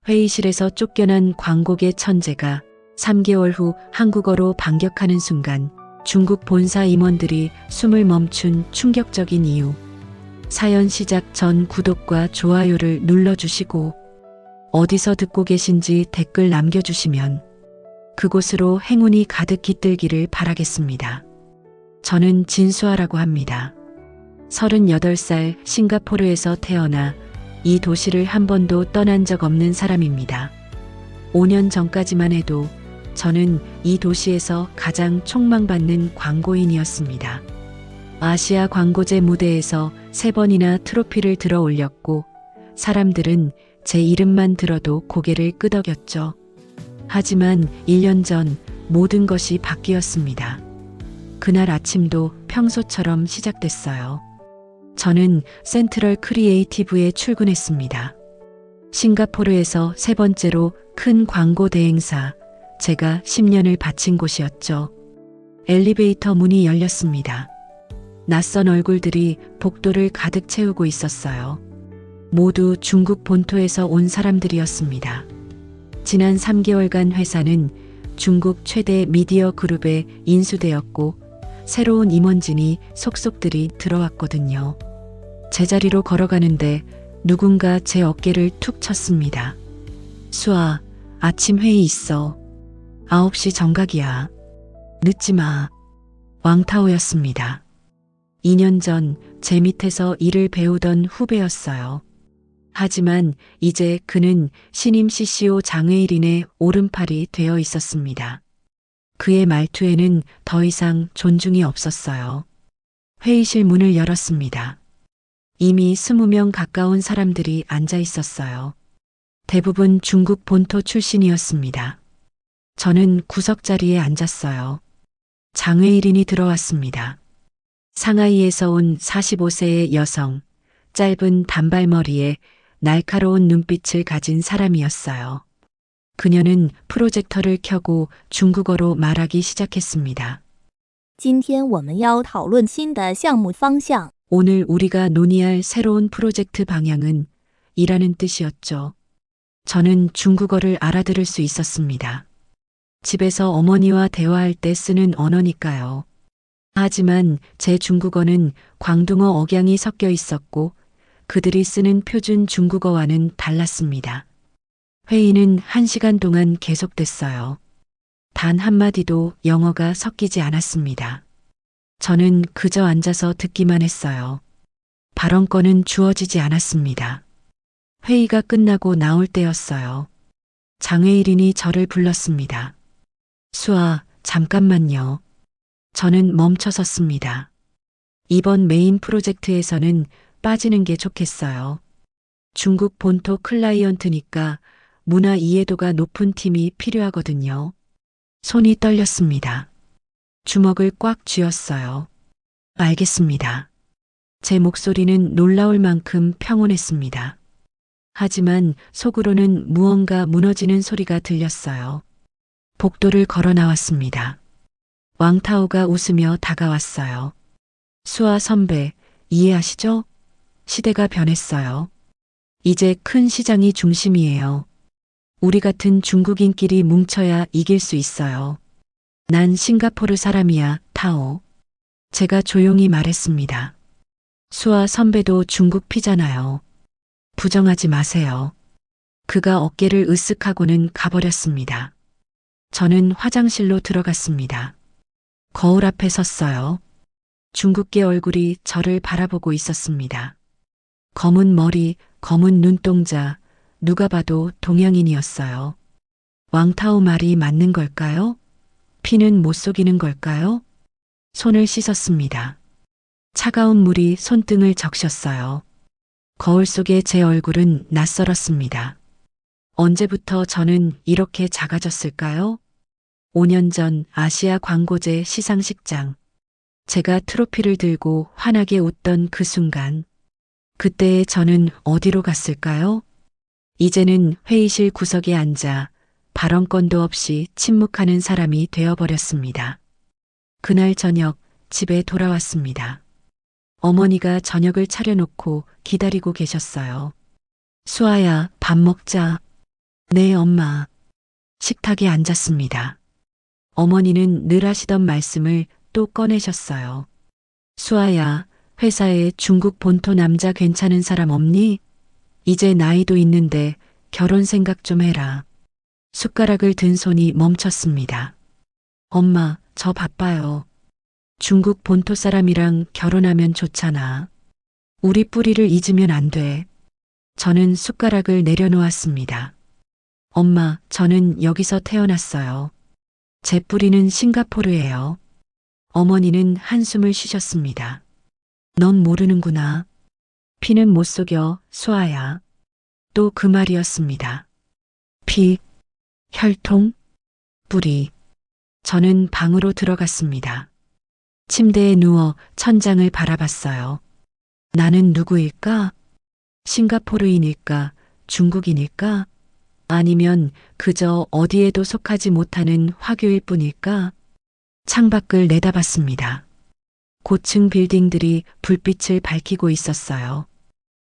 회의실에서 쫓겨난 광고계 천재가 3개월 후 한국어로 반격하는 순간 중국 본사 임원들이 숨을 멈춘 충격적인 이유. 사연 시작 전 구독과 좋아요를 눌러주시고 어디서 듣고 계신지 댓글 남겨주시면 그곳으로 행운이 가득 깃들기를 바라겠습니다. 저는 진수아라고 합니다. 38살 싱가포르에서 태어나 이 도시를 한 번도 떠난 적 없는 사람입니다. 5년 전까지만 해도 저는 이 도시에서 가장 촉망받는 광고인이었습니다. 아시아 광고제 무대에서 3번이나 트로피를 들어 올렸고 사람들은 제 이름만 들어도 고개를 끄덕였죠. 하지만 1년 전 모든 것이 바뀌었습니다. 그날 아침도 평소처럼 시작됐어요. 저는 센트럴 크리에이티브에 출근했습니다. 싱가포르에서 3번째로 큰 광고 대행사, 제가 10년을 바친 곳이었죠. 엘리베이터 문이 열렸습니다. 낯선 얼굴들이 복도를 가득 채우고 있었어요. 모두 중국 본토에서 온 사람들이었습니다. 지난 3개월간 회사는 중국 최대 미디어 그룹에 인수되었고 새로운 임원진이 속속들이 들어왔거든요. 제자리로 걸어가는데 누군가 제 어깨를 툭 쳤습니다. 수아, 아침 회의 있어. 9시 정각이야. 늦지 마. 왕타오였습니다. 2년 전 제 밑에서 일을 배우던 후배였어요. 하지만 이제 그는 신임 CCO 장외일인의 오른팔이 되어 있었습니다. 그의 말투에는 더 이상 존중이 없었어요. 회의실 문을 열었습니다. 이미 20명 가까운 사람들이 앉아 있었어요. 대부분 중국 본토 출신이었습니다. 저는 구석자리에 앉았어요. 장외일인이 들어왔습니다. 상하이에서 온 45세의 여성, 짧은 단발머리에 날카로운 눈빛을 가진 사람이었어요. 그녀는 프로젝터를 켜고 중국어로 말하기 시작했습니다. 今天我们要讨论新的项目方向. 오늘 우리가 논의할 새로운 프로젝트 방향은 이라는 뜻이었죠. 저는 중국어를 알아들을 수 있었습니다. 집에서 어머니와 대화할 때 쓰는 언어니까요. 하지만 제 중국어는 광둥어 억양이 섞여 있었고 그들이 쓰는 표준 중국어와는 달랐습니다. 회의는 1시간 동안 계속됐어요. 단 한마디도 영어가 섞이지 않았습니다. 저는 그저 앉아서 듣기만 했어요. 발언권은 주어지지 않았습니다. 회의가 끝나고 나올 때였어요. 장외일인이 저를 불렀습니다. 수아, 잠깐만요. 저는 멈춰섰습니다. 이번 메인 프로젝트에서는 빠지는 게 좋겠어요. 중국 본토 클라이언트니까 문화 이해도가 높은 팀이 필요하거든요. 손이 떨렸습니다. 주먹을 꽉 쥐었어요. 알겠습니다. 제 목소리는 놀라울 만큼 평온했습니다. 하지만 속으로는 무언가 무너지는 소리가 들렸어요. 복도를 걸어 나왔습니다. 왕타오가 웃으며 다가왔어요. 수아 선배, 이해하시죠? 시대가 변했어요. 이제 큰 시장이 중심이에요. 우리 같은 중국인끼리 뭉쳐야 이길 수 있어요. 난 싱가포르 사람이야, 타오. 제가 조용히 말했습니다. 수아 선배도 중국 피잖아요. 부정하지 마세요. 그가 어깨를 으쓱하고는 가버렸습니다. 저는 화장실로 들어갔습니다. 거울 앞에 섰어요. 중국계 얼굴이 저를 바라보고 있었습니다. 검은 머리, 검은 눈동자, 누가 봐도 동양인이었어요. 왕타오 말이 맞는 걸까요? 피는 못 속이는 걸까요? 손을 씻었습니다. 차가운 물이 손등을 적셨어요. 거울 속의 제 얼굴은 낯설었습니다. 언제부터 저는 이렇게 작아졌을까요? 5년 전 아시아 광고제 시상식장. 제가 트로피를 들고 환하게 웃던 그 순간. 그때의 저는 어디로 갔을까요? 이제는 회의실 구석에 앉아 발언권도 없이 침묵하는 사람이 되어버렸습니다. 그날 저녁 집에 돌아왔습니다. 어머니가 저녁을 차려놓고 기다리고 계셨어요. 수아야, 밥 먹자. 네, 엄마. 식탁에 앉았습니다. 어머니는 늘 하시던 말씀을 또 꺼내셨어요. 수아야, 회사에 중국 본토 남자 괜찮은 사람 없니? 이제 나이도 있는데 결혼 생각 좀 해라. 숟가락을 든 손이 멈췄습니다. 엄마, 저 바빠요. 중국 본토 사람이랑 결혼하면 좋잖아. 우리 뿌리를 잊으면 안 돼. 저는 숟가락을 내려놓았습니다. 엄마, 저는 여기서 태어났어요. 제 뿌리는 싱가포르예요. 어머니는 한숨을 쉬셨습니다. 넌 모르는구나. 피는 못 속여, 수아야. 또 그 말이었습니다. 피, 혈통, 뿌리. 저는 방으로 들어갔습니다. 침대에 누워 천장을 바라봤어요. 나는 누구일까? 싱가포르인일까? 중국인일까? 아니면 그저 어디에도 속하지 못하는 화교일 뿐일까? 창밖을 내다봤습니다. 고층 빌딩들이 불빛을 밝히고 있었어요.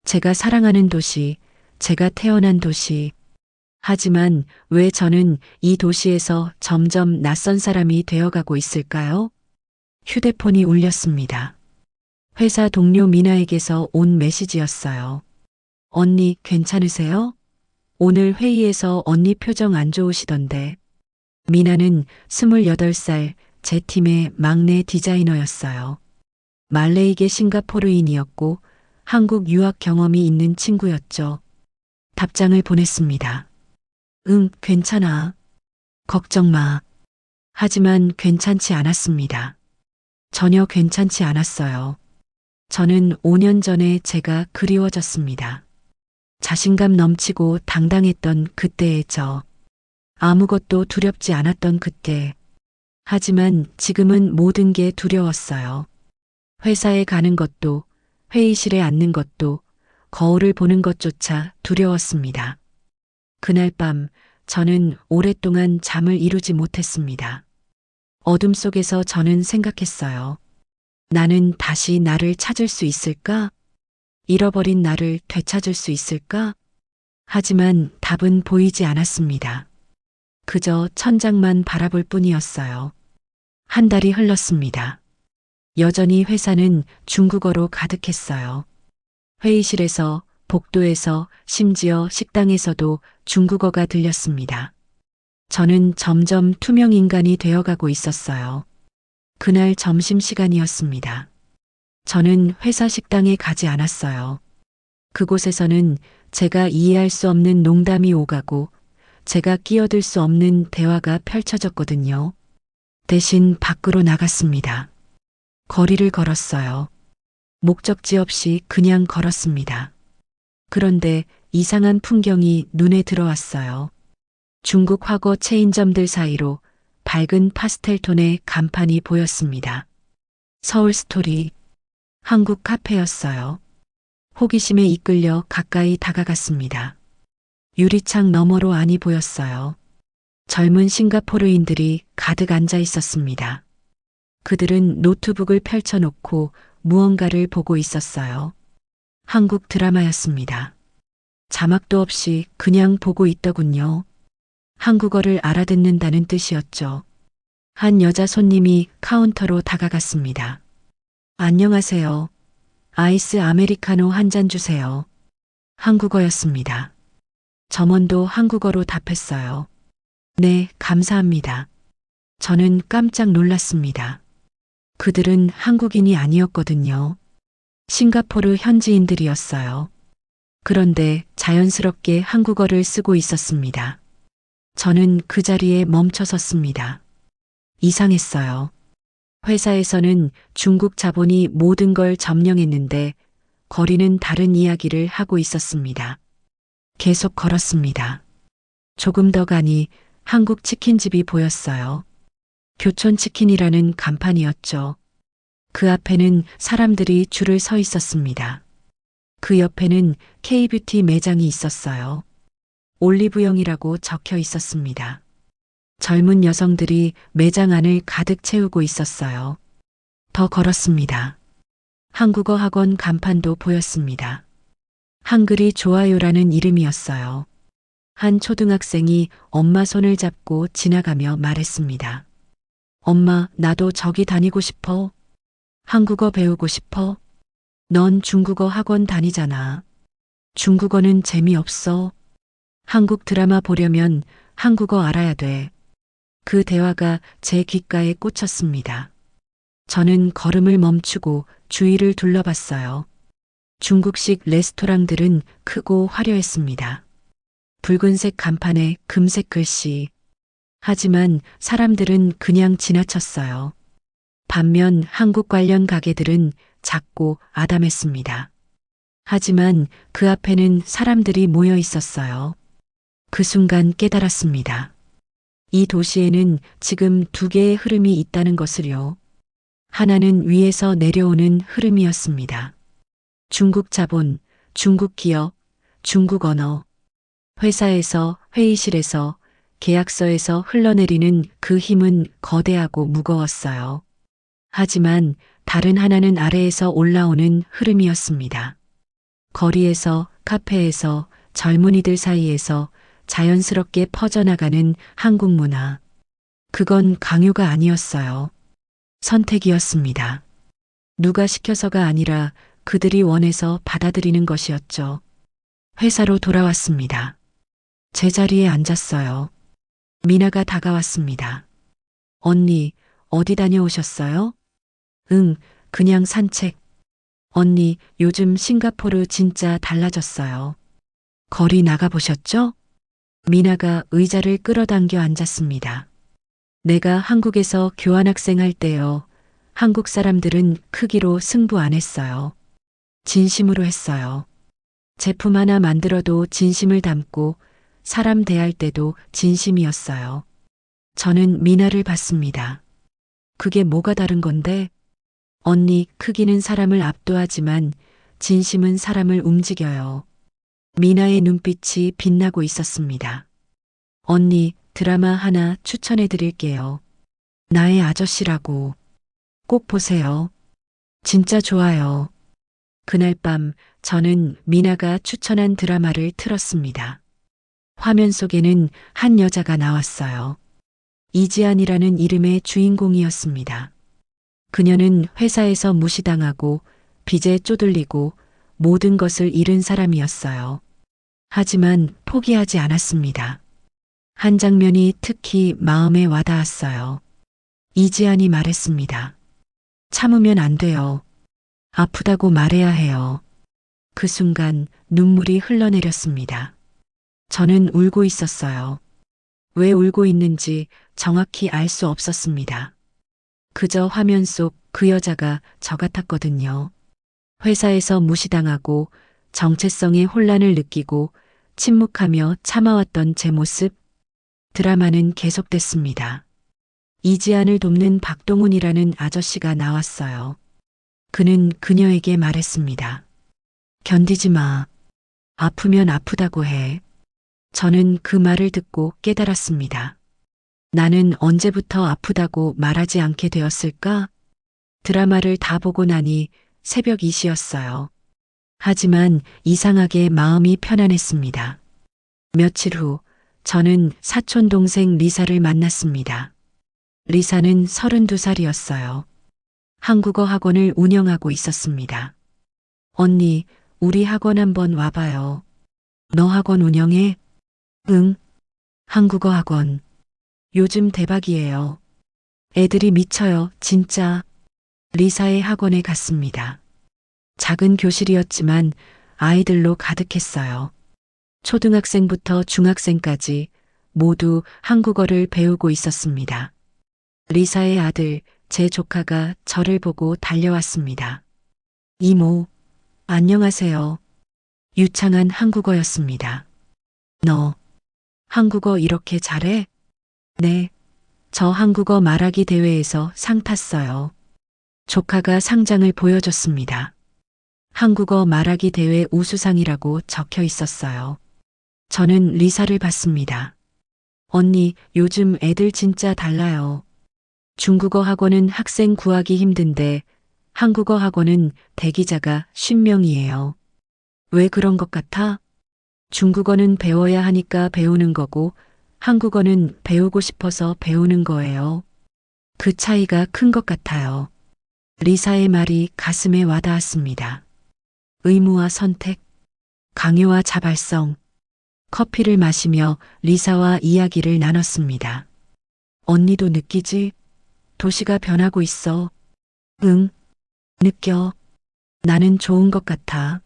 제가 사랑하는 도시, 제가 태어난 도시. 하지만 왜 저는 이 도시에서 점점 낯선 사람이 되어가고 있을까요? 휴대폰이 울렸습니다. 회사 동료 미나에게서 온 메시지였어요. 언니, 괜찮으세요? 오늘 회의에서 언니 표정 안 좋으시던데. 미나는 28살 제 팀의 막내 디자이너였어요. 말레이계 싱가포르인이었고 한국 유학 경험이 있는 친구였죠. 답장을 보냈습니다. 응, 괜찮아. 걱정 마. 하지만 괜찮지 않았습니다. 전혀 괜찮지 않았어요. 저는 5년 전에 제가 그리워졌습니다. 자신감 넘치고 당당했던 그때의 저. 아무것도 두렵지 않았던 그때. 하지만 지금은 모든 게 두려웠어요. 회사에 가는 것도, 회의실에 앉는 것도, 거울을 보는 것조차 두려웠습니다. 그날 밤 저는 오랫동안 잠을 이루지 못했습니다. 어둠 속에서 저는 생각했어요. 나는 다시 나를 찾을 수 있을까? 잃어버린 나를 되찾을 수 있을까? 하지만 답은 보이지 않았습니다. 그저 천장만 바라볼 뿐이었어요. 한 달이 흘렀습니다. 여전히 회사는 중국어로 가득했어요. 회의실에서, 복도에서, 심지어 식당에서도 중국어가 들렸습니다. 저는 점점 투명 인간이 되어가고 있었어요. 그날 점심시간이었습니다. 저는 회사 식당에 가지 않았어요. 그곳에서는 제가 이해할 수 없는 농담이 오가고 제가 끼어들 수 없는 대화가 펼쳐졌거든요. 대신 밖으로 나갔습니다. 거리를 걸었어요. 목적지 없이 그냥 걸었습니다. 그런데 이상한 풍경이 눈에 들어왔어요. 중국 화거 체인점들 사이로 밝은 파스텔 톤의 간판이 보였습니다. 서울 스토리, 한국 카페였어요. 호기심에 이끌려 가까이 다가갔습니다. 유리창 너머로 안이 보였어요. 젊은 싱가포르인들이 가득 앉아 있었습니다. 그들은 노트북을 펼쳐놓고 무언가를 보고 있었어요. 한국 드라마였습니다. 자막도 없이 그냥 보고 있더군요. 한국어를 알아듣는다는 뜻이었죠. 한 여자 손님이 카운터로 다가갔습니다. 안녕하세요. 아이스 아메리카노 한 잔 주세요. 한국어였습니다. 점원도 한국어로 답했어요. 네, 감사합니다. 저는 깜짝 놀랐습니다. 그들은 한국인이 아니었거든요. 싱가포르 현지인들이었어요. 그런데 자연스럽게 한국어를 쓰고 있었습니다. 저는 그 자리에 멈춰 섰습니다. 이상했어요. 회사에서는 중국 자본이 모든 걸 점령했는데 거리는 다른 이야기를 하고 있었습니다. 계속 걸었습니다. 조금 더 가니 한국 치킨집이 보였어요. 교촌치킨이라는 간판이었죠. 그 앞에는 사람들이 줄을 서 있었습니다. 그 옆에는 K뷰티 매장이 있었어요. 올리브영이라고 적혀 있었습니다. 젊은 여성들이 매장 안을 가득 채우고 있었어요. 더 걸었습니다. 한국어 학원 간판도 보였습니다. 한글이 좋아요라는 이름이었어요. 한 초등학생이 엄마 손을 잡고 지나가며 말했습니다. 엄마, 나도 저기 다니고 싶어. 한국어 배우고 싶어. 넌 중국어 학원 다니잖아. 중국어는 재미없어. 한국 드라마 보려면 한국어 알아야 돼. 그 대화가 제 귓가에 꽂혔습니다. 저는 걸음을 멈추고 주위를 둘러봤어요. 중국식 레스토랑들은 크고 화려했습니다. 붉은색 간판에 금색 글씨. 하지만 사람들은 그냥 지나쳤어요. 반면 한국 관련 가게들은 작고 아담했습니다. 하지만 그 앞에는 사람들이 모여 있었어요. 그 순간 깨달았습니다. 이 도시에는 지금 두 개의 흐름이 있다는 것을요. 하나는 위에서 내려오는 흐름이었습니다. 중국 자본, 중국 기업, 중국 언어. 회사에서, 회의실에서, 계약서에서 흘러내리는 그 힘은 거대하고 무거웠어요. 하지만 다른 하나는 아래에서 올라오는 흐름이었습니다. 거리에서, 카페에서, 젊은이들 사이에서 자연스럽게 퍼져나가는 한국 문화. 그건 강요가 아니었어요. 선택이었습니다. 누가 시켜서가 아니라 그들이 원해서 받아들이는 것이었죠. 회사로 돌아왔습니다. 제자리에 앉았어요. 미나가 다가왔습니다. 언니, 어디 다녀오셨어요? 응, 그냥 산책. 언니, 요즘 싱가포르 진짜 달라졌어요. 거리 나가보셨죠? 미나가 의자를 끌어당겨 앉았습니다. 내가 한국에서 교환학생 할 때요. 한국 사람들은 크기로 승부 안 했어요. 진심으로 했어요. 제품 하나 만들어도 진심을 담고 사람 대할 때도 진심이었어요. 저는 미나를 봤습니다. 그게 뭐가 다른 건데? 언니, 크기는 사람을 압도하지만 진심은 사람을 움직여요. 미나의 눈빛이 빛나고 있었습니다. 언니, 드라마 하나 추천해 드릴게요. 나의 아저씨라고. 꼭 보세요. 진짜 좋아요. 그날 밤 저는 미나가 추천한 드라마를 틀었습니다. 화면 속에는 한 여자가 나왔어요. 이지안이라는 이름의 주인공이었습니다. 그녀는 회사에서 무시당하고 빚에 쪼들리고 모든 것을 잃은 사람이었어요. 하지만 포기하지 않았습니다. 한 장면이 특히 마음에 와닿았어요. 이지안이 말했습니다. 참으면 안 돼요. 아프다고 말해야 해요. 그 순간 눈물이 흘러내렸습니다. 저는 울고 있었어요. 왜 울고 있는지 정확히 알 수 없었습니다. 그저 화면 속 그 여자가 저 같았거든요. 회사에서 무시당하고 정체성의 혼란을 느끼고 침묵하며 참아왔던 제 모습. 드라마는 계속됐습니다. 이지안을 돕는 박동훈이라는 아저씨가 나왔어요. 그는 그녀에게 말했습니다. 견디지 마. 아프면 아프다고 해. 저는 그 말을 듣고 깨달았습니다. 나는 언제부터 아프다고 말하지 않게 되었을까? 드라마를 다 보고 나니 새벽 2시였어요. 하지만 이상하게 마음이 편안했습니다. 며칠 후 저는 사촌 동생 리사를 만났습니다. 리사는 32살이었어요. 한국어 학원을 운영하고 있었습니다. 언니, 우리 학원 한번 와봐요. 너 학원 운영해? 응. 한국어 학원. 요즘 대박이에요. 애들이 미쳐요, 진짜. 리사의 학원에 갔습니다. 작은 교실이었지만 아이들로 가득했어요. 초등학생부터 중학생까지 모두 한국어를 배우고 있었습니다. 리사의 아들, 제 조카가 저를 보고 달려왔습니다. 이모, 안녕하세요. 유창한 한국어였습니다. 너, 한국어 이렇게 잘해? 네, 저 한국어 말하기 대회에서 상 탔어요. 조카가 상장을 보여줬습니다. 한국어 말하기 대회 우수상이라고 적혀 있었어요. 저는 리사를 봤습니다. 언니, 요즘 애들 진짜 달라요. 중국어 학원은 학생 구하기 힘든데 한국어 학원은 대기자가 50명이에요. 왜 그런 것 같아? 중국어는 배워야 하니까 배우는 거고 한국어는 배우고 싶어서 배우는 거예요. 그 차이가 큰 것 같아요. 리사의 말이 가슴에 와닿았습니다. 의무와 선택, 강요와 자발성. 커피를 마시며 리사와 이야기를 나눴습니다. 언니도 느끼지? 도시가 변하고 있어. 응, 느껴. 나는 좋은 것 같아.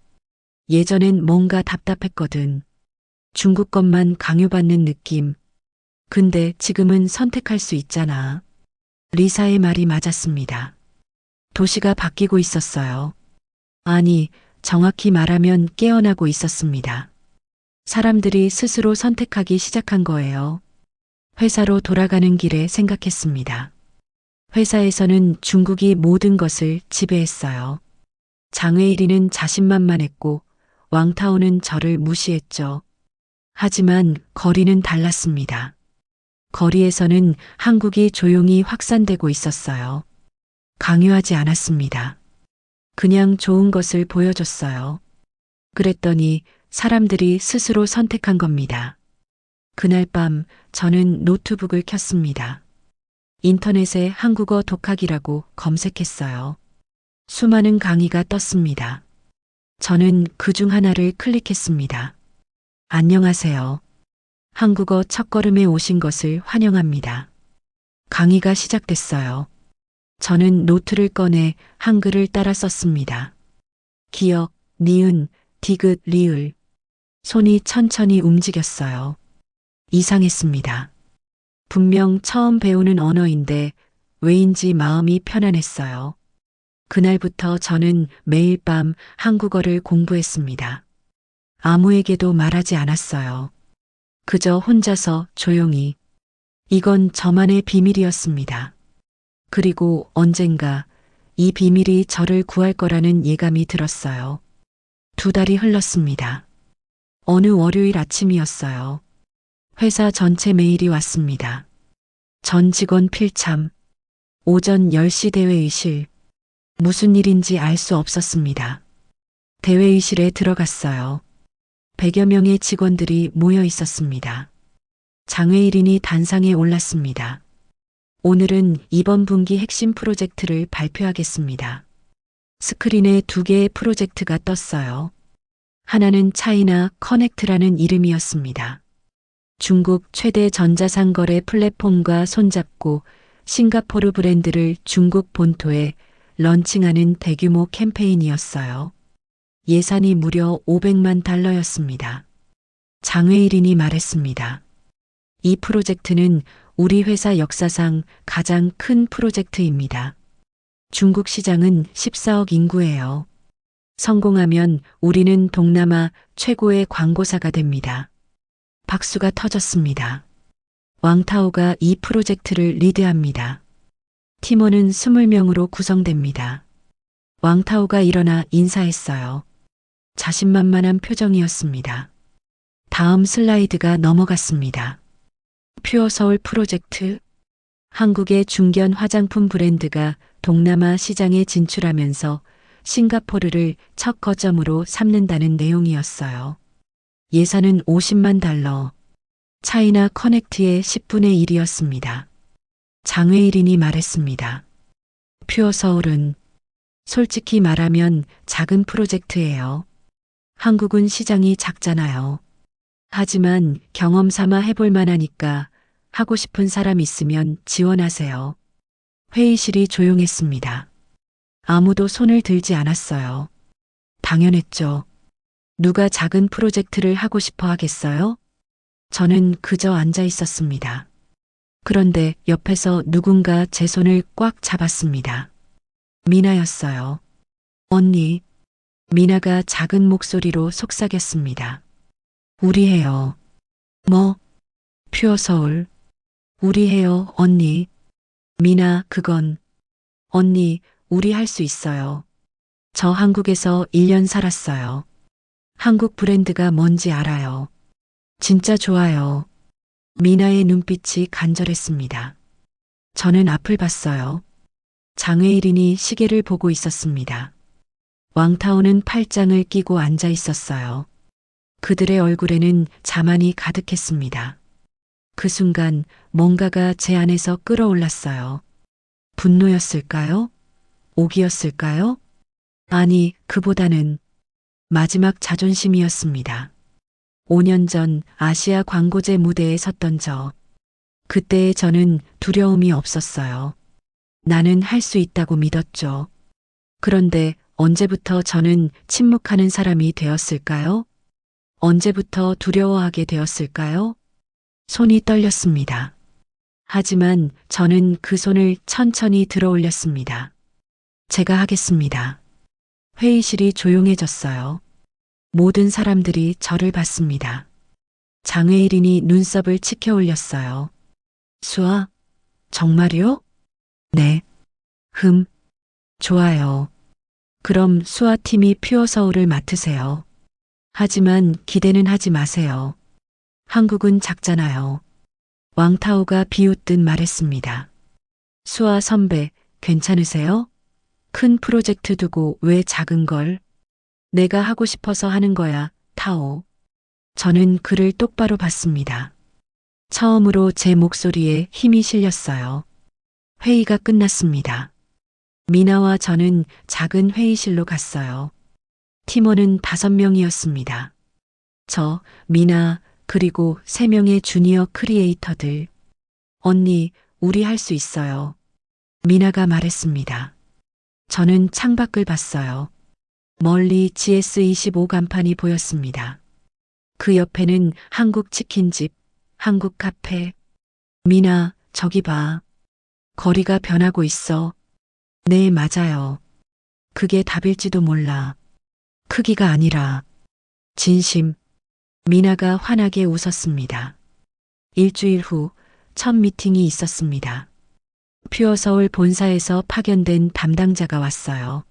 예전엔 뭔가 답답했거든. 중국 것만 강요받는 느낌. 근데 지금은 선택할 수 있잖아. 리사의 말이 맞았습니다. 도시가 바뀌고 있었어요. 아니, 정확히 말하면 깨어나고 있었습니다. 사람들이 스스로 선택하기 시작한 거예요. 회사로 돌아가는 길에 생각했습니다. 회사에서는 중국이 모든 것을 지배했어요. 장외일이는 자신만만했고 왕타오는 저를 무시했죠. 하지만 거리는 달랐습니다. 거리에서는 한국이 조용히 확산되고 있었어요. 강요하지 않았습니다. 그냥 좋은 것을 보여줬어요. 그랬더니 사람들이 스스로 선택한 겁니다. 그날 밤 저는 노트북을 켰습니다. 인터넷에 한국어 독학이라고 검색했어요. 수많은 강의가 떴습니다. 저는 그 중 하나를 클릭했습니다. 안녕하세요. 한국어 첫걸음에 오신 것을 환영합니다. 강의가 시작됐어요. 저는 노트를 꺼내 한글을 따라 썼습니다. 기역, 니은, 디귿, 리을. 손이 천천히 움직였어요. 이상했습니다. 분명 처음 배우는 언어인데 왜인지 마음이 편안했어요. 그날부터 저는 매일 밤 한국어를 공부했습니다. 아무에게도 말하지 않았어요. 그저 혼자서 조용히. 이건 저만의 비밀이었습니다. 그리고 언젠가 이 비밀이 저를 구할 거라는 예감이 들었어요. 2달이 흘렀습니다. 어느 월요일 아침이었어요. 회사 전체 메일이 왔습니다. 전 직원 필참. 오전 10시 대회의실. 무슨 일인지 알 수 없었습니다. 대회의실에 들어갔어요. 100여 명의 직원들이 모여 있었습니다. 장외일인이 단상에 올랐습니다. 오늘은 이번 분기 핵심 프로젝트를 발표하겠습니다. 스크린에 2개의 프로젝트가 떴어요. 하나는 차이나 커넥트라는 이름이었습니다. 중국 최대 전자상거래 플랫폼과 손잡고 싱가포르 브랜드를 중국 본토에 런칭하는 대규모 캠페인이었어요. 예산이 무려 500만 달러였습니다. 장외일인이 말했습니다. 이 프로젝트는 우리 회사 역사상 가장 큰 프로젝트입니다. 중국 시장은 14억 인구예요. 성공하면 우리는 동남아 최고의 광고사가 됩니다. 박수가 터졌습니다. 왕타오가 이 프로젝트를 리드합니다. 팀원은 20명으로 구성됩니다. 왕타오가 일어나 인사했어요. 자신만만한 표정이었습니다. 다음 슬라이드가 넘어갔습니다. 퓨어서울 프로젝트. 한국의 중견 화장품 브랜드가 동남아 시장에 진출하면서 싱가포르를 첫 거점으로 삼는다는 내용이었어요. 예산은 50만 달러. 차이나 커넥트의 10분의 1이었습니다. 장외일인이 말했습니다. 퓨어서울은 솔직히 말하면 작은 프로젝트예요. 한국은 시장이 작잖아요. 하지만 경험 삼아 해볼 만하니까 하고 싶은 사람 있으면 지원하세요. 회의실이 조용했습니다. 아무도 손을 들지 않았어요. 당연했죠. 누가 작은 프로젝트를 하고 싶어 하겠어요? 저는 그저 앉아 있었습니다. 그런데 옆에서 누군가 제 손을 꽉 잡았습니다. 미나였어요. 언니. 미나가 작은 목소리로 속삭였습니다. 우리 해요. 뭐? 퓨어서울. 우리 해요, 언니. 미나, 그건. 언니, 우리 할 수 있어요. 저 한국에서 1년 살았어요. 한국 브랜드가 뭔지 알아요. 진짜 좋아요. 미나의 눈빛이 간절했습니다. 저는 앞을 봤어요. 장외일인이 시계를 보고 있었습니다. 왕타오는 팔짱을 끼고 앉아 있었어요. 그들의 얼굴에는 자만이 가득했습니다. 그 순간 뭔가가 제 안에서 끌어올랐어요. 분노였을까요? 오기였을까요? 아니, 그보다는 마지막 자존심이었습니다. 5년 전 아시아 광고제 무대에 섰던 그때의 저는 두려움이 없었어요. 나는 할 수 있다고 믿었죠. 그런데 언제부터 저는 침묵하는 사람이 되었을까요? 언제부터 두려워하게 되었을까요? 손이 떨렸습니다. 하지만 저는 그 손을 천천히 들어 올렸습니다. 제가 하겠습니다. 회의실이 조용해졌어요. 모든 사람들이 저를 봤습니다. 장외일인이 눈썹을 치켜 올렸어요. 수아, 정말요? 네. 좋아요. 그럼 수아팀이 퓨어 서울을 맡으세요. 하지만 기대는 하지 마세요. 한국은 작잖아요. 왕타오가 비웃듯 말했습니다. 수아 선배, 괜찮으세요? 큰 프로젝트 두고 왜 작은 걸? 내가 하고 싶어서 하는 거야, 타오. 저는 그를 똑바로 봤습니다. 처음으로 제 목소리에 힘이 실렸어요. 회의가 끝났습니다. 미나와 저는 작은 회의실로 갔어요. 팀원은 5명이었습니다. 저, 미나, 그리고 3명의 주니어 크리에이터들. 언니, 우리 할 수 있어요. 미나가 말했습니다. 저는 창밖을 봤어요. 멀리 GS25 간판이 보였습니다. 그 옆에는 한국 치킨집, 한국 카페. 미나, 저기 봐. 거리가 변하고 있어. 네, 맞아요. 그게 답일지도 몰라. 크기가 아니라 진심. 미나가 환하게 웃었습니다. 일주일 후 첫 미팅이 있었습니다. 퓨어서울 본사에서 파견된 담당자가 왔어요.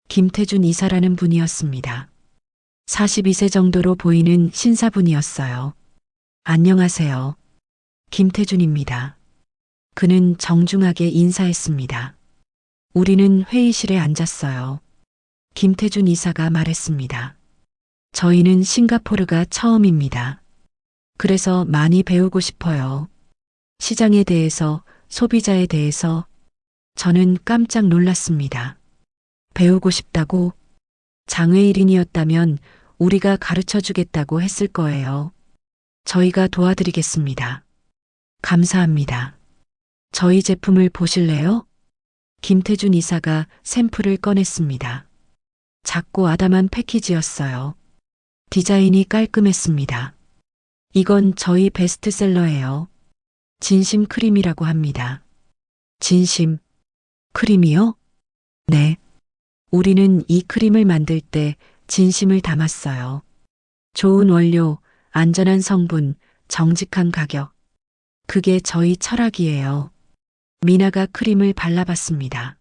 김태준 이사라는 분이었습니다. 42세 정도로 보이는 신사분이었어요. 안녕하세요. 김태준입니다. 그는 정중하게 인사했습니다. 우리는 회의실에 앉았어요. 김태준 이사가 말했습니다. 저희는 싱가포르가 처음입니다. 그래서 많이 배우고 싶어요. 시장에 대해서, 소비자에 대해서. 저는 깜짝 놀랐습니다. 배우고 싶다고? 장외일인이었다면 우리가 가르쳐 주겠다고 했을 거예요. 저희가 도와드리겠습니다. 감사합니다. 저희 제품을 보실래요? 김태준 이사가 샘플을 꺼냈습니다. 작고 아담한 패키지였어요. 디자인이 깔끔했습니다. 이건 저희 베스트셀러예요. 진심 크림이라고 합니다. 진심 크림이요? 네. 우리는 이 크림을 만들 때 진심을 담았어요. 좋은 원료, 안전한 성분, 정직한 가격. 그게 저희 철학이에요. 미나가 크림을 발라봤습니다.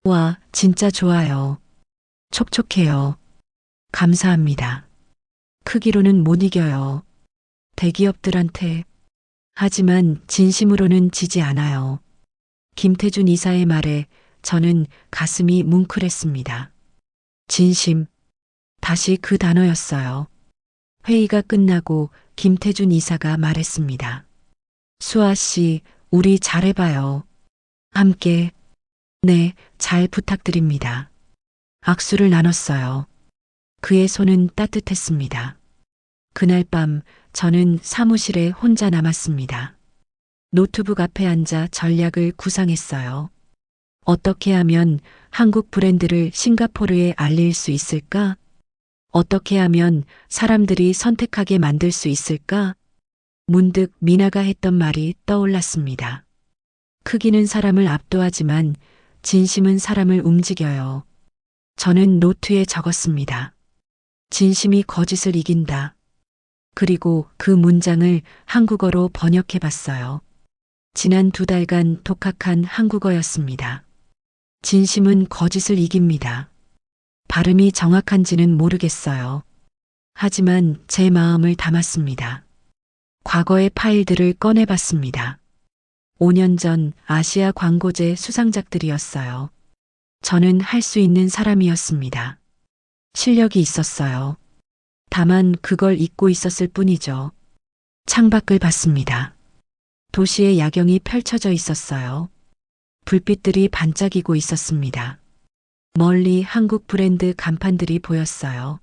와, 진짜 좋아요. 촉촉해요. 감사합니다. 크기로는 못 이겨요. 대기업들한테. 하지만 진심으로는 지지 않아요. 김태준 이사의 말에 저는 가슴이 뭉클했습니다. 진심. 다시 그 단어였어요. 회의가 끝나고 김태준 이사가 말했습니다. 수아 씨, 우리 잘해봐요. 함께. 네, 잘 부탁드립니다. 악수를 나눴어요. 그의 손은 따뜻했습니다. 그날 밤 저는 사무실에 혼자 남았습니다. 노트북 앞에 앉아 전략을 구상했어요. 어떻게 하면 한국 브랜드를 싱가포르에 알릴 수 있을까? 어떻게 하면 사람들이 선택하게 만들 수 있을까? 문득 미나가 했던 말이 떠올랐습니다. 크기는 사람을 압도하지만 진심은 사람을 움직여요. 저는 노트에 적었습니다. 진심이 거짓을 이긴다. 그리고 그 문장을 한국어로 번역해 봤어요. 지난 2달간 독학한 한국어였습니다. 진심은 거짓을 이깁니다. 발음이 정확한지는 모르겠어요. 하지만 제 마음을 담았습니다. 과거의 파일들을 꺼내봤습니다. 5년 전 아시아 광고제 수상작들이었어요. 저는 할 수 있는 사람이었습니다. 실력이 있었어요. 다만 그걸 잊고 있었을 뿐이죠. 창밖을 봤습니다. 도시의 야경이 펼쳐져 있었어요. 불빛들이 반짝이고 있었습니다. 멀리 한국 브랜드 간판들이 보였어요.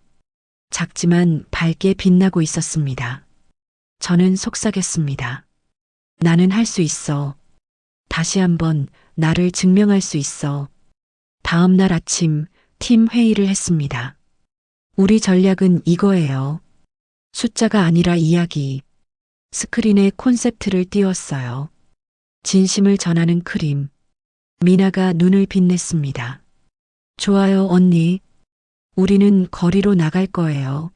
작지만 밝게 빛나고 있었습니다. 저는 속삭였습니다. 나는 할 수 있어. 다시 한번 나를 증명할 수 있어. 다음 날 아침 팀 회의를 했습니다. 우리 전략은 이거예요. 숫자가 아니라 이야기. 스크린에 콘셉트를 띄웠어요. 진심을 전하는 크림. 미나가 눈을 빛냈습니다. 좋아요, 언니. 우리는 거리로 나갈 거예요.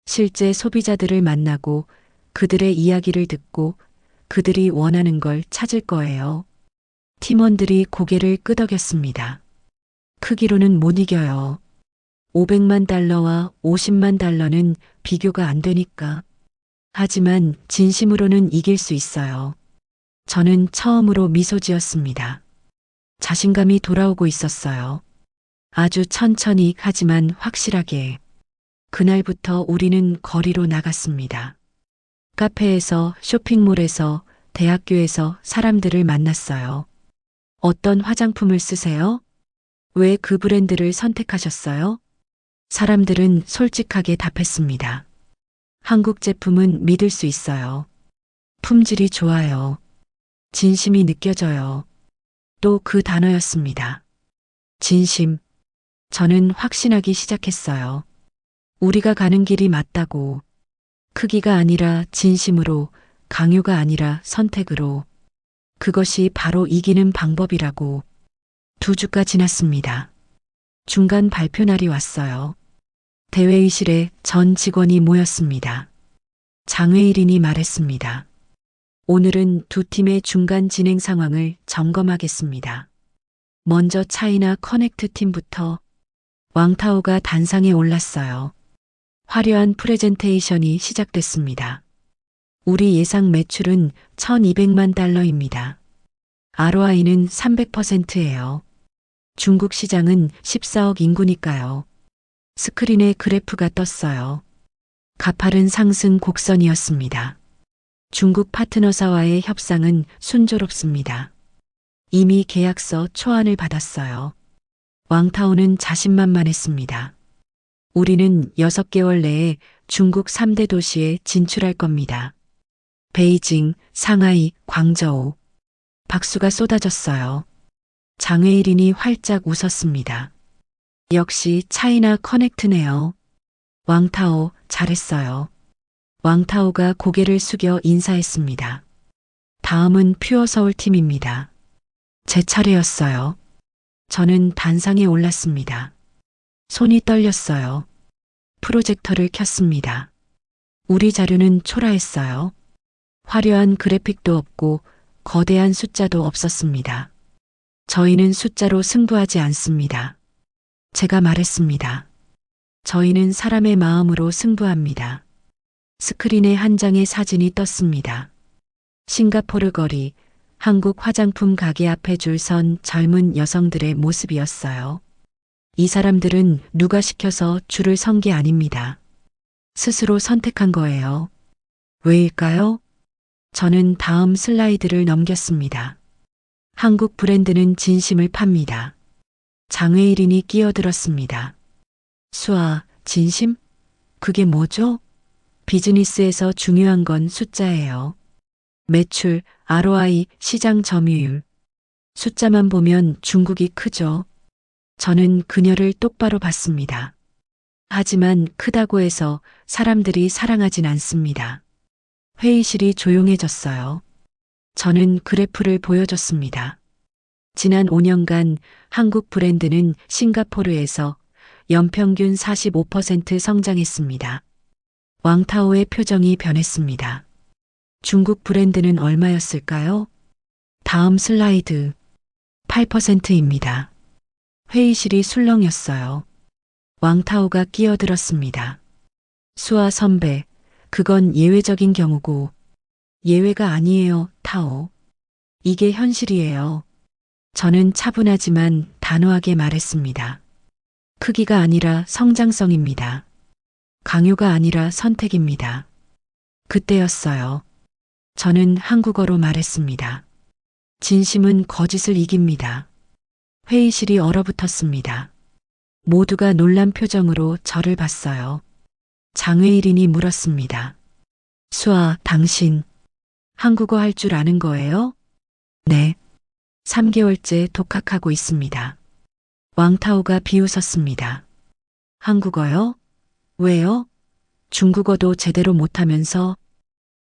실제 소비자들을 만나고 그들의 이야기를 듣고 그들이 원하는 걸 찾을 거예요. 팀원들이 고개를 끄덕였습니다. 크기로는 못 이겨요. 500만 달러와 50만 달러는 비교가 안 되니까. 하지만 진심으로는 이길 수 있어요. 저는 처음으로 미소 지었습니다. 자신감이 돌아오고 있었어요. 아주 천천히 하지만 확실하게. 그날부터 우리는 거리로 나갔습니다. 카페에서, 쇼핑몰에서, 대학교에서 사람들을 만났어요. 어떤 화장품을 쓰세요? 왜 그 브랜드를 선택하셨어요? 사람들은 솔직하게 답했습니다. 한국 제품은 믿을 수 있어요. 품질이 좋아요. 진심이 느껴져요. 또 그 단어였습니다. 진심. 저는 확신하기 시작했어요. 우리가 가는 길이 맞다고. 크기가 아니라 진심으로, 강요가 아니라 선택으로. 그것이 바로 이기는 방법이라고. 2주가 지났습니다. 중간 발표 날이 왔어요. 대회의실에 전 직원이 모였습니다. 장외일인이 말했습니다. 오늘은 두 팀의 중간 진행 상황을 점검하겠습니다. 먼저 차이나 커넥트 팀부터. 왕타오가 단상에 올랐어요. 화려한 프레젠테이션이 시작됐습니다. 우리 예상 매출은 1200만 달러입니다. ROI는 300%예요. 중국 시장은 14억 인구니까요. 스크린에 그래프가 떴어요. 가파른 상승 곡선이었습니다. 중국 파트너사와의 협상은 순조롭습니다. 이미 계약서 초안을 받았어요. 왕타오는 자신만만했습니다. 우리는 6개월 내에 중국 3대 도시에 진출할 겁니다. 베이징, 상하이, 광저우. 박수가 쏟아졌어요. 장외일인이 활짝 웃었습니다. 역시 차이나 커넥트네요. 왕타오, 잘했어요. 왕타오가 고개를 숙여 인사했습니다. 다음은 퓨어 서울 팀입니다. 제 차례였어요. 저는 단상에 올랐습니다. 손이 떨렸어요. 프로젝터를 켰습니다. 우리 자료는 초라했어요. 화려한 그래픽도 없고 거대한 숫자도 없었습니다. 저희는 숫자로 승부하지 않습니다. 제가 말했습니다. 저희는 사람의 마음으로 승부합니다. 스크린에 한 장의 사진이 떴습니다. 싱가포르 거리, 한국 화장품 가게 앞에 줄 선 젊은 여성들의 모습이었어요. 이 사람들은 누가 시켜서 줄을 선 게 아닙니다. 스스로 선택한 거예요. 왜일까요? 저는 다음 슬라이드를 넘겼습니다. 한국 브랜드는 진심을 팝니다. 장외일인이 끼어들었습니다. 수아, 진심? 그게 뭐죠? 비즈니스에서 중요한 건 숫자예요. 매출, ROI, 시장 점유율. 숫자만 보면 중국이 크죠. 저는 그녀를 똑바로 봤습니다. 하지만 크다고 해서 사람들이 사랑하진 않습니다. 회의실이 조용해졌어요. 저는 그래프를 보여줬습니다. 지난 5년간 한국 브랜드는 싱가포르에서 연평균 45% 성장했습니다. 왕타오의 표정이 변했습니다. 중국 브랜드는 얼마였을까요? 다음 슬라이드. 8%입니다. 회의실이 술렁였어요. 왕타오가 끼어들었습니다. 수아 선배, 그건 예외적인 경우고. 예외가 아니에요, 타오. 이게 현실이에요. 저는 차분하지만 단호하게 말했습니다. 크기가 아니라 성장성입니다. 강요가 아니라 선택입니다. 그때였어요. 저는 한국어로 말했습니다. 진심은 거짓을 이깁니다. 회의실이 얼어붙었습니다. 모두가 놀란 표정으로 저를 봤어요. 장외일인이 물었습니다. 수아, 당신 한국어 할 줄 아는 거예요? 네. 3개월째 독학하고 있습니다. 왕타오가 비웃었습니다. 한국어요? 왜요? 중국어도 제대로 못하면서.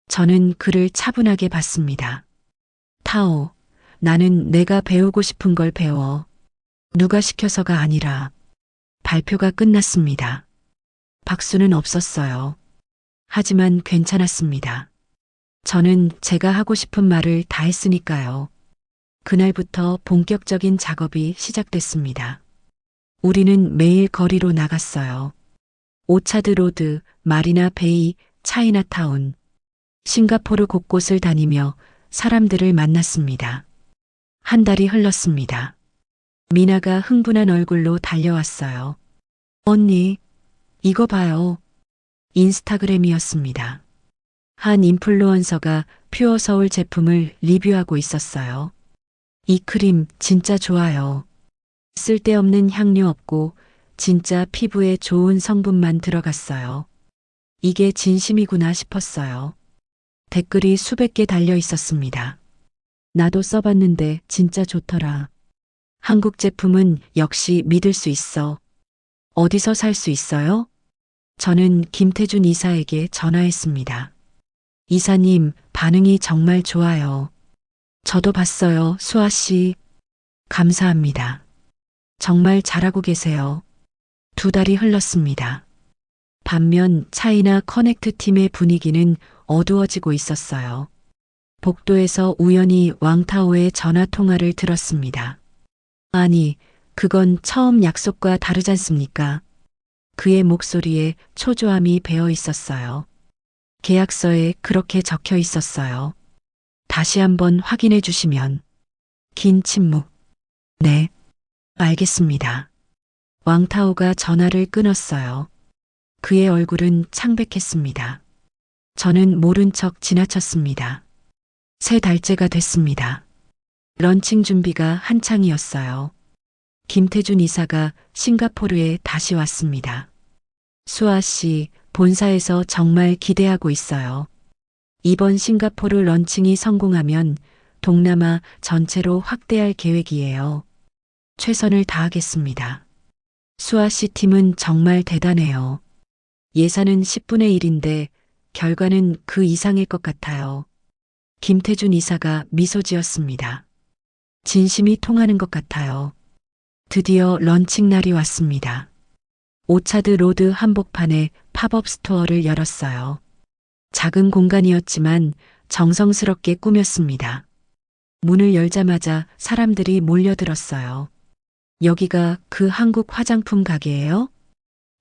저는 그를 차분하게 봤습니다. 타오, 나는 내가 배우고 싶은 걸 배워. 누가 시켜서가 아니라. 발표가 끝났습니다. 박수는 없었어요. 하지만 괜찮았습니다. 저는 제가 하고 싶은 말을 다 했으니까요. 그날부터 본격적인 작업이 시작됐습니다. 우리는 매일 거리로 나갔어요. 오차드 로드, 마리나 베이, 차이나타운, 싱가포르 곳곳을 다니며 사람들을 만났습니다. 한 달이 흘렀습니다. 미나가 흥분한 얼굴로 달려왔어요. 언니, 이거 봐요. 인스타그램이었습니다. 한 인플루언서가 퓨어 서울 제품을 리뷰하고 있었어요. 이 크림 진짜 좋아요. 쓸데없는 향료 없고 진짜 피부에 좋은 성분만 들어갔어요. 이게 진심이구나 싶었어요. 댓글이 수백 개 달려 있었습니다. 나도 써봤는데 진짜 좋더라. 한국 제품은 역시 믿을 수 있어. 어디서 살 수 있어요? 저는 김태준 이사에게 전화했습니다. 이사님, 반응이 정말 좋아요. 저도 봤어요, 수아 씨. 감사합니다. 정말 잘하고 계세요. 2달이 흘렀습니다. 반면 차이나 커넥트 팀의 분위기는 어두워지고 있었어요. 복도에서 우연히 왕타오의 전화 통화를 들었습니다. 아니, 그건 처음 약속과 다르잖습니까? 그의 목소리에 초조함이 배어 있었어요. 계약서에 그렇게 적혀 있었어요. 다시 한번 확인해 주시면. 긴 침묵. 네, 알겠습니다. 왕타오가 전화를 끊었어요. 그의 얼굴은 창백했습니다. 저는 모른 척 지나쳤습니다. 3달째가 됐습니다. 런칭 준비가 한창이었어요. 김태준 이사가 싱가포르에 다시 왔습니다. 수아 씨, 본사에서 정말 기대하고 있어요. 이번 싱가포르 런칭이 성공하면 동남아 전체로 확대할 계획이에요. 최선을 다하겠습니다. 수아 씨 팀은 정말 대단해요. 예산은 10분의 1인데 결과는 그 이상일 것 같아요. 김태준 이사가 미소 지었습니다. 진심이 통하는 것 같아요. 드디어 런칭 날이 왔습니다. 오차드 로드 한복판에 팝업 스토어를 열었어요. 작은 공간이었지만 정성스럽게 꾸몄습니다. 문을 열자마자 사람들이 몰려들었어요. 여기가 그 한국 화장품 가게예요?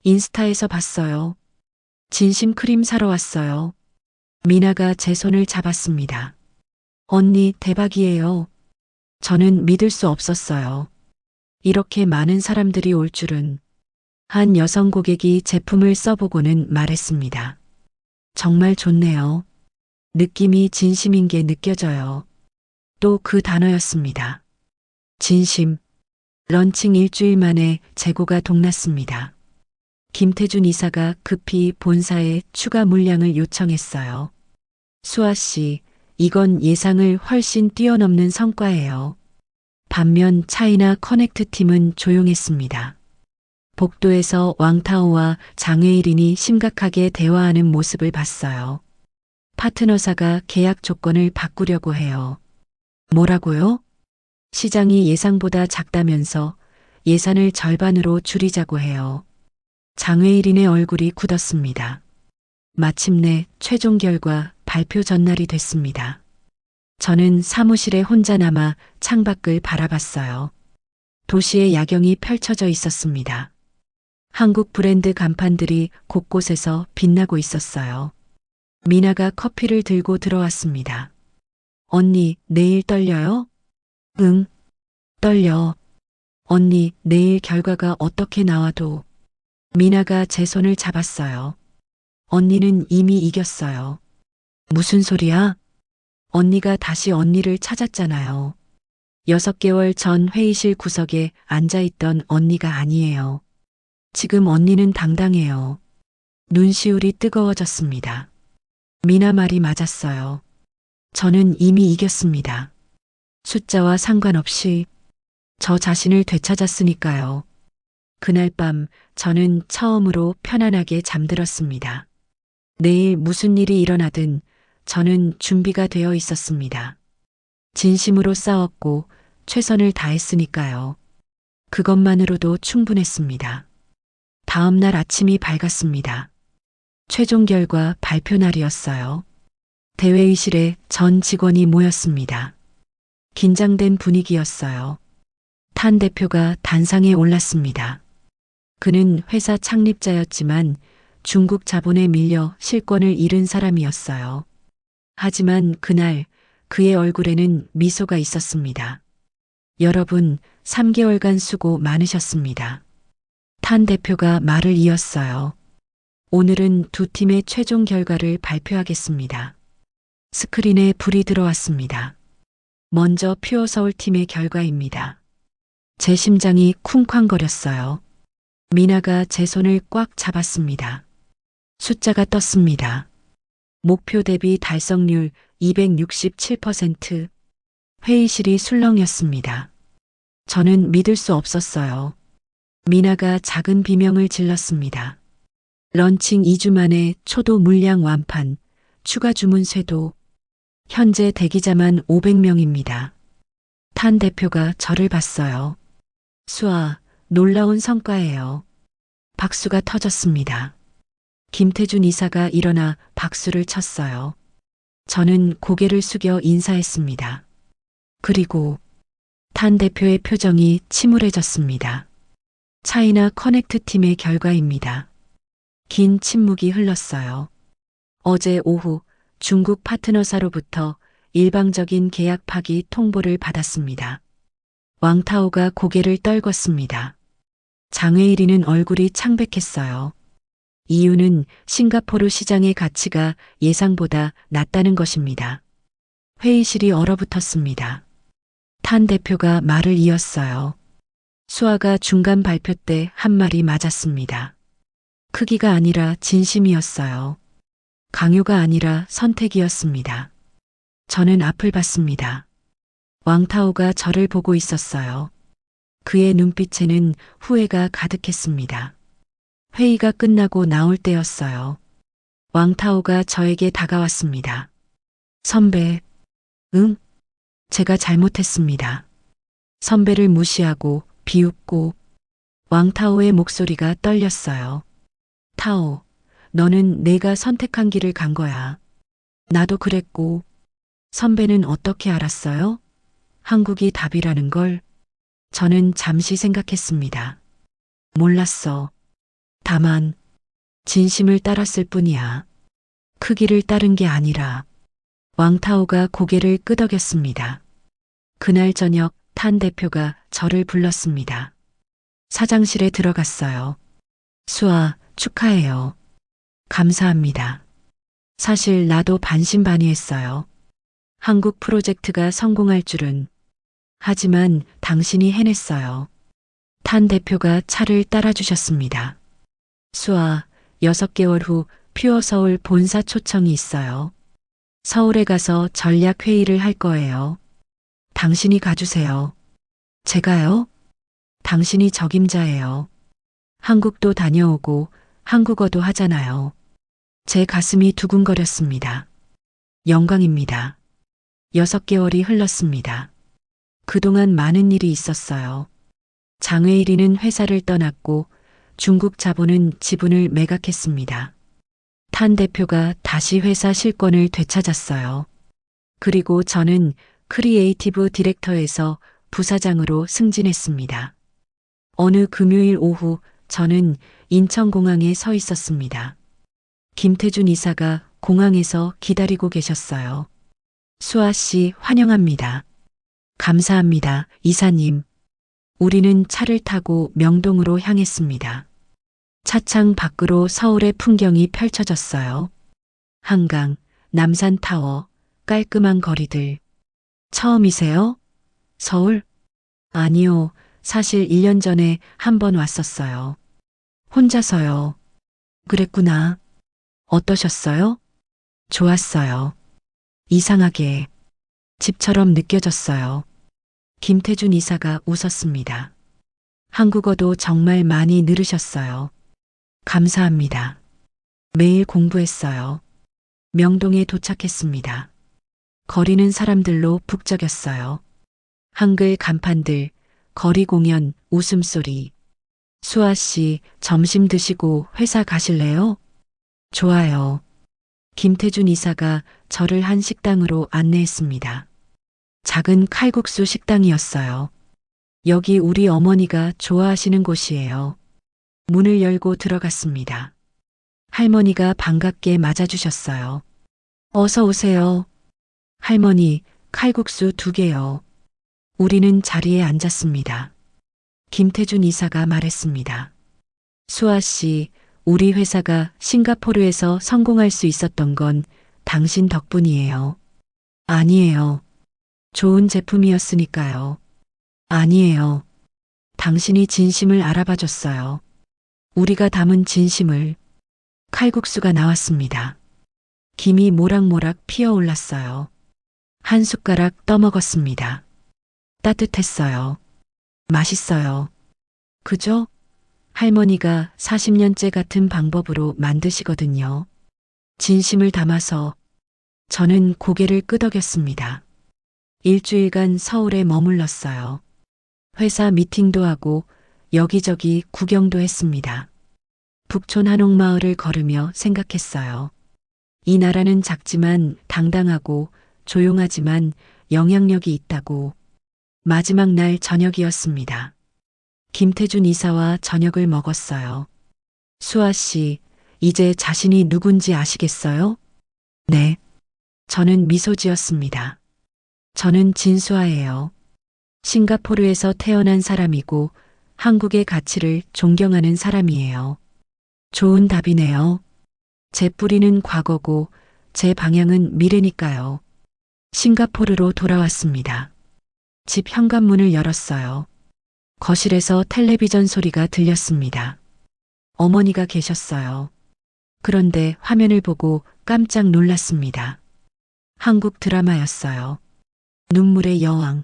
인스타에서 봤어요. 진심 크림 사러 왔어요. 미나가 제 손을 잡았습니다. 언니, 대박이에요. 저는 믿을 수 없었어요. 이렇게 많은 사람들이 올 줄은. 한 여성 고객이 제품을 써보고는 말했습니다. 정말 좋네요. 느낌이 진심인 게 느껴져요. 또 그 단어였습니다. 진심. 런칭 일주일 만에 재고가 동났습니다. 김태준 이사가 급히 본사에 추가 물량을 요청했어요. 수아 씨, 이건 예상을 훨씬 뛰어넘는 성과예요. 반면 차이나 커넥트 팀은 조용했습니다. 복도에서 왕타오와 장외일인이 심각하게 대화하는 모습을 봤어요. 파트너사가 계약 조건을 바꾸려고 해요. 뭐라고요? 시장이 예상보다 작다면서 예산을 절반으로 줄이자고 해요. 장외일인의 얼굴이 굳었습니다. 마침내 최종 결과 발표 전날이 됐습니다. 저는 사무실에 혼자 남아 창밖을 바라봤어요. 도시의 야경이 펼쳐져 있었습니다. 한국 브랜드 간판들이 곳곳에서 빛나고 있었어요. 미나가 커피를 들고 들어왔습니다. 언니, 내일 떨려요? 응, 떨려. 언니, 내일 결과가 어떻게 나와도. 미나가 제 손을 잡았어요. 언니는 이미 이겼어요. 무슨 소리야? 언니가 다시 언니를 찾았잖아요. 6개월 전 회의실 구석에 앉아있던 언니가 아니에요. 지금 언니는 당당해요. 눈시울이 뜨거워졌습니다. 미나 말이 맞았어요. 저는 이미 이겼습니다. 숫자와 상관없이 저 자신을 되찾았으니까요. 그날 밤 저는 처음으로 편안하게 잠들었습니다. 내일 무슨 일이 일어나든 저는 준비가 되어 있었습니다. 진심으로 싸웠고 최선을 다했으니까요. 그것만으로도 충분했습니다. 다음 날 아침이 밝았습니다. 최종 결과 발표 날이었어요. 대회의실에 전 직원이 모였습니다. 긴장된 분위기였어요. 탄 대표가 단상에 올랐습니다. 그는 회사 창립자였지만 중국 자본에 밀려 실권을 잃은 사람이었어요. 하지만 그날 그의 얼굴에는 미소가 있었습니다. 여러분, 3개월간 수고 많으셨습니다. 탄 대표가 말을 이었어요. 오늘은 두 팀의 최종 결과를 발표하겠습니다. 스크린에 불이 들어왔습니다. 먼저 퓨어서울 팀의 결과입니다. 제 심장이 쿵쾅거렸어요. 미나가 제 손을 꽉 잡았습니다. 숫자가 떴습니다. 목표 대비 달성률 267%. 회의실이 술렁였습니다. 저는 믿을 수 없었어요. 미나가 작은 비명을 질렀습니다. 런칭 2주 만에 초도 물량 완판, 추가 주문 쇄도. 현재 대기자만 500명입니다. 탄 대표가 저를 봤어요. 수아, 놀라운 성과예요. 박수가 터졌습니다. 김태준 이사가 일어나 박수를 쳤어요. 저는 고개를 숙여 인사했습니다. 그리고 탄 대표의 표정이 침울해졌습니다. 차이나 커넥트 팀의 결과입니다. 긴 침묵이 흘렀어요. 어제 오후 중국 파트너사로부터 일방적인 계약 파기 통보를 받았습니다. 왕타오가 고개를 떨궜습니다. 장외일이는 얼굴이 창백했어요. 이유는 싱가포르 시장의 가치가 예상보다 낮다는 것입니다. 회의실이 얼어붙었습니다. 탄 대표가 말을 이었어요. 수아가 중간 발표 때 한 말이 맞았습니다. 크기가 아니라 진심이었어요. 강요가 아니라 선택이었습니다. 저는 앞을 봤습니다. 왕타오가 저를 보고 있었어요. 그의 눈빛에는 후회가 가득했습니다. 회의가 끝나고 나올 때였어요. 왕타오가 저에게 다가왔습니다. 선배, 응? 제가 잘못했습니다. 선배를 무시하고 비웃고. 왕타오의 목소리가 떨렸어요. 타오, 너는 내가 선택한 길을 간 거야. 나도 그랬고. 선배는 어떻게 알았어요? 한국이 답이라는 걸. 저는 잠시 생각했습니다. 몰랐어. 다만 진심을 따랐을 뿐이야. 크기를 따른 게 아니라. 왕타오가 고개를 끄덕였습니다. 그날 저녁 탄 대표가 저를 불렀습니다. 사장실에 들어갔어요. 수아, 축하해요. 감사합니다. 사실 나도 반신반의했어요. 한국 프로젝트가 성공할 줄은. 하지만 당신이 해냈어요. 탄 대표가 차를 따라주셨습니다. 수아, 6개월 후 퓨어서울 본사 초청이 있어요. 서울에 가서 전략 회의를 할 거예요. 당신이 가주세요. 제가요? 당신이 적임자예요. 한국도 다녀오고 한국어도 하잖아요. 제 가슴이 두근거렸습니다. 영광입니다. 6개월이 흘렀습니다. 그동안 많은 일이 있었어요. 장외일이는 회사를 떠났고 중국 자본은 지분을 매각했습니다. 탄 대표가 다시 회사 실권을 되찾았어요. 그리고 저는 크리에이티브 디렉터에서 부사장으로 승진했습니다. 어느 금요일 오후 저는 인천공항에 서 있었습니다. 김태준 이사가 공항에서 기다리고 계셨어요. 수아 씨 환영합니다. 감사합니다, 이사님. 우리는 차를 타고 명동으로 향했습니다. 차창 밖으로 서울의 풍경이 펼쳐졌어요. 한강, 남산타워, 깔끔한 거리들. 처음이세요? 서울? 아니요. 사실 1년 전에 한 번 왔었어요. 혼자서요. 그랬구나. 어떠셨어요? 좋았어요. 이상하게 집처럼 느껴졌어요. 김태준 이사가 웃었습니다. 한국어도 정말 많이 늘으셨어요. 감사합니다. 매일 공부했어요. 명동에 도착했습니다. 거리는 사람들로 북적였어요. 한글 간판들, 거리 공연, 웃음소리. 수아 씨, 점심 드시고 회사 가실래요? 좋아요. 김태준 이사가 저를 한 식당으로 안내했습니다. 작은 칼국수 식당이었어요. 여기 우리 어머니가 좋아하시는 곳이에요. 문을 열고 들어갔습니다. 할머니가 반갑게 맞아주셨어요. 어서 오세요. 할머니, 칼국수 2개요. 우리는 자리에 앉았습니다. 김태준 이사가 말했습니다. 수아 씨, 우리 회사가 싱가포르에서 성공할 수 있었던 건 당신 덕분이에요. 아니에요. 좋은 제품이었으니까요. 아니에요. 당신이 진심을 알아봐 줬어요. 우리가 담은 진심을. 칼국수가 나왔습니다. 김이 모락모락 피어올랐어요. 한 숟가락 떠먹었습니다. 따뜻했어요. 맛있어요. 그죠? 할머니가 40년째 같은 방법으로 만드시거든요. 진심을 담아서. 저는 고개를 끄덕였습니다. 일주일간 서울에 머물렀어요. 회사 미팅도 하고 여기저기 구경도 했습니다. 북촌 한옥마을을 걸으며 생각했어요. 이 나라는 작지만 당당하고 조용하지만 영향력이 있다고. 마지막 날 저녁이었습니다. 김태준 이사와 저녁을 먹었어요. 수아 씨, 이제 자신이 누군지 아시겠어요? 네. 저는 미소 지었습니다. 저는 진수아예요. 싱가포르에서 태어난 사람이고 한국의 가치를 존경하는 사람이에요. 좋은 답이네요. 제 뿌리는 과거고 제 방향은 미래니까요. 싱가포르로 돌아왔습니다. 집 현관문을 열었어요. 거실에서 텔레비전 소리가 들렸습니다. 어머니가 계셨어요. 그런데 화면을 보고 깜짝 놀랐습니다. 한국 드라마였어요. 눈물의 여왕.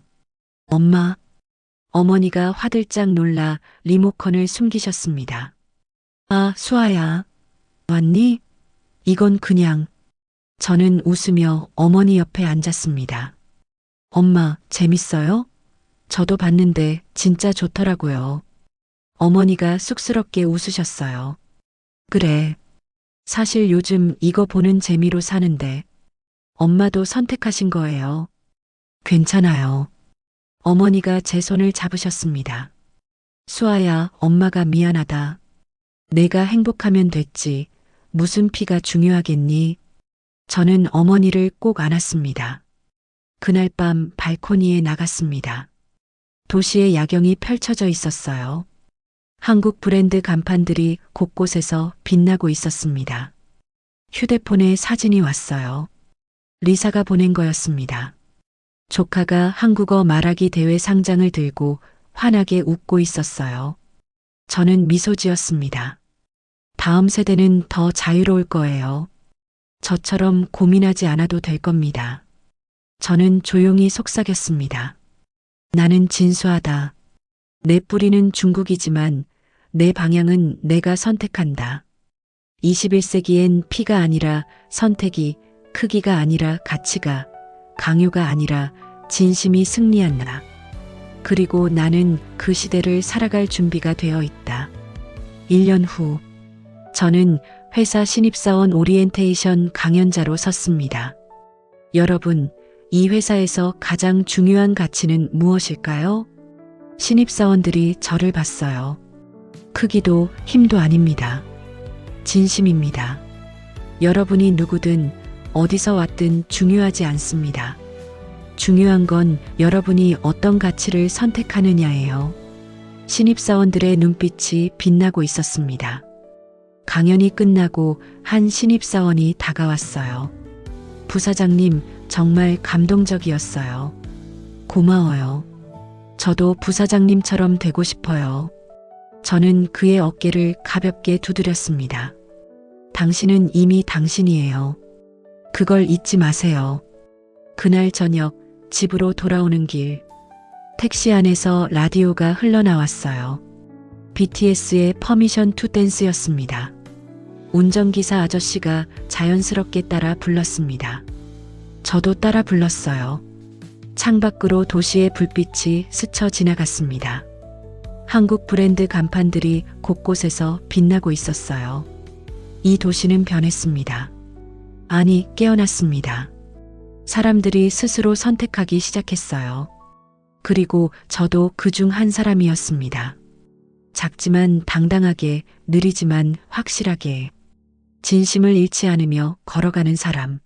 엄마. 어머니가 화들짝 놀라 리모컨을 숨기셨습니다. 아, 수아야. 왔니? 이건 그냥. 저는 웃으며 어머니 옆에 앉았습니다. 엄마, 재밌어요? 저도 봤는데 진짜 좋더라고요. 어머니가 쑥스럽게 웃으셨어요. 그래. 사실 요즘 이거 보는 재미로 사는데 엄마도 선택하신 거예요. 괜찮아요. 어머니가 제 손을 잡으셨습니다. 수아야, 엄마가 미안하다. 내가 행복하면 됐지. 무슨 피가 중요하겠니? 저는 어머니를 꼭 안았습니다. 그날 밤 발코니에 나갔습니다. 도시의 야경이 펼쳐져 있었어요. 한국 브랜드 간판들이 곳곳에서 빛나고 있었습니다. 휴대폰에 사진이 왔어요. 리사가 보낸 거였습니다. 조카가 한국어 말하기 대회 상장을 들고 환하게 웃고 있었어요. 저는 미소 지었습니다. 다음 세대는 더 자유로울 거예요. 저처럼 고민하지 않아도 될 겁니다. 저는 조용히 속삭였습니다. 나는 진수하다. 내 뿌리는 중국이지만 내 방향은 내가 선택한다. 21세기엔 피가 아니라 선택이, 크기가 아니라 가치가, 강요가 아니라 진심이 승리한다. 그리고 나는 그 시대를 살아갈 준비가 되어 있다. 1년 후, 저는 회사 신입사원 오리엔테이션 강연자로 섰습니다. 여러분, 이 회사에서 가장 중요한 가치는 무엇일까요? 신입사원들이 저를 봤어요. 크기도 힘도 아닙니다. 진심입니다. 여러분이 누구든 어디서 왔든 중요하지 않습니다. 중요한 건 여러분이 어떤 가치를 선택하느냐예요. 신입사원들의 눈빛이 빛나고 있었습니다. 강연이 끝나고 한 신입사원이 다가왔어요. 부사장님, 정말 감동적이었어요. 고마워요. 저도 부사장님처럼 되고 싶어요. 저는 그의 어깨를 가볍게 두드렸습니다. 당신은 이미 당신이에요. 그걸 잊지 마세요. 그날 저녁 집으로 돌아오는 길, 택시 안에서 라디오가 흘러나왔어요. BTS의 퍼미션 투 댄스였습니다. 운전기사 아저씨가 자연스럽게 따라 불렀습니다. 저도 따라 불렀어요. 창밖으로 도시의 불빛이 스쳐 지나갔습니다. 한국 브랜드 간판들이 곳곳에서 빛나고 있었어요. 이 도시는 변했습니다. 아니, 깨어났습니다. 사람들이 스스로 선택하기 시작했어요. 그리고 저도 그중 한 사람이었습니다. 작지만 당당하게, 느리지만 확실하게, 진심을 잃지 않으며 걸어가는 사람.